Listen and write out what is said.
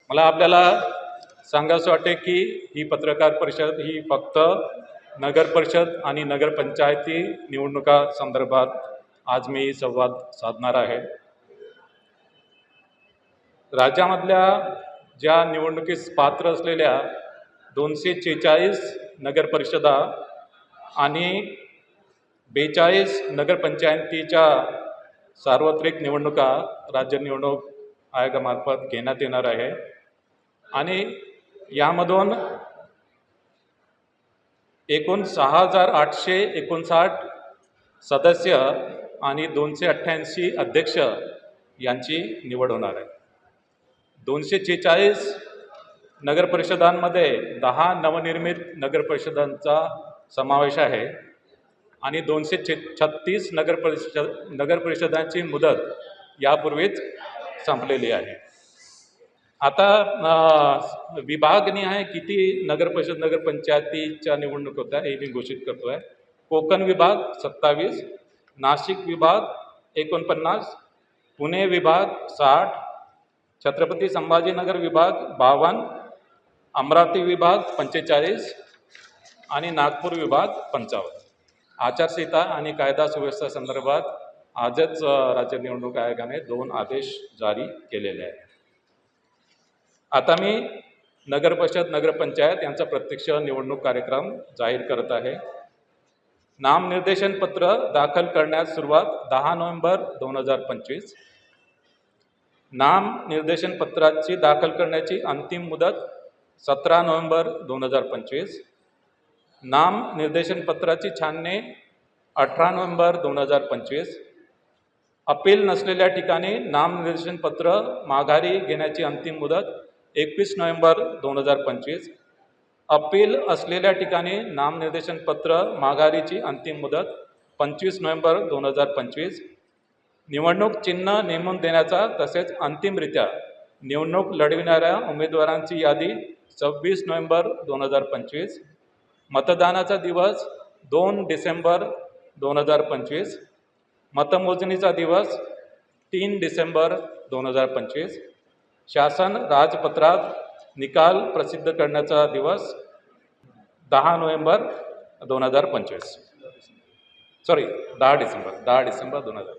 मला आपल्याला सांगायचं वाटते की ही पत्रकार परिषद ही फक्त नगर परिषद आणि नगरपंचायती निवडणुका संदर्भात आज मी संवाद साधणार आहे। राज्यामधल्या ज्या निवडणुकीस पात्र असलेल्या 246 नगर परिषदा आणि 42 नगरपंचायतीच्या सार्वत्रिक निवडणुका राज्य निवडणूक आयोगामार्फत घेण्यात येणार आहे आणि यामधून एकूण 6,859 सदस्य आणि 288 अध्यक्ष यांची निवड होणार आहे। 246 नगरपरिषदांमध्ये 10 नवनिर्मित नगरपरिषदांचा समावेश आहे आणि 236 नगरपरिषदांची मुदत यापूर्वीच संपलेली आहे। आता विभागनिहाय किती नगरपरिषद नगरपंचायतीच्या निवडणूक होत्या हे मी घोषित करतो आहे। कोकण विभाग 27, नाशिक विभाग 49, पुणे विभाग 60, छत्रपती संभाजीनगर विभाग 52, अमरावती विभाग 45 आणि नागपूर विभाग 55। आचारसंहिता आणि कायदा सुव्यवस्था संदर्भात आजच राज्य निवडणूक आयोगाने 2 आदेश जारी केलेले आहेत। आता मी नगरपरिषद नगरपंचायत यांचा प्रत्यक्ष निवडणूक कार्यक्रम जाहीर करत आहे। नामनिर्देशन पत्र दाखल करण्यास सुरुवात 10 नोव्हेंबर 2025। नामनिर्देशन पत्राची दाखल करण्याची अंतिम मुदत 17 नोव्हेंबर 2025। नामनिर्देशन पत्राची छाननी 18 नोव्हेंबर 2025। अपील नसलेल्या ठिकाणी नामनिर्देशन पत्र माघारी घेण्याची अंतिम मुदत 21 नोव्हेंबर 2025। अपील असलेल्या ठिकाणी नामनिर्देशन पत्र माघारीची अंतिम मुदत 25 नोव्हेंबर 2025। निवडणूक चिन्ह नेमून देण्याचा तसेच अंतिमरित्या निवडणूक लढविणाऱ्या उमेदवारांची यादी 26 नोव्हेंबर 2025। मतदानाचा दिवस 2 डिसेंबर 2025। मतमोजणीचा दिवस 3 डिसेंबर 2025। शासन राजपत्रात निकाल प्रसिद्ध करण्याचा दिवस 10 नोव्हेंबर 2025 10 डिसेंबर 2025।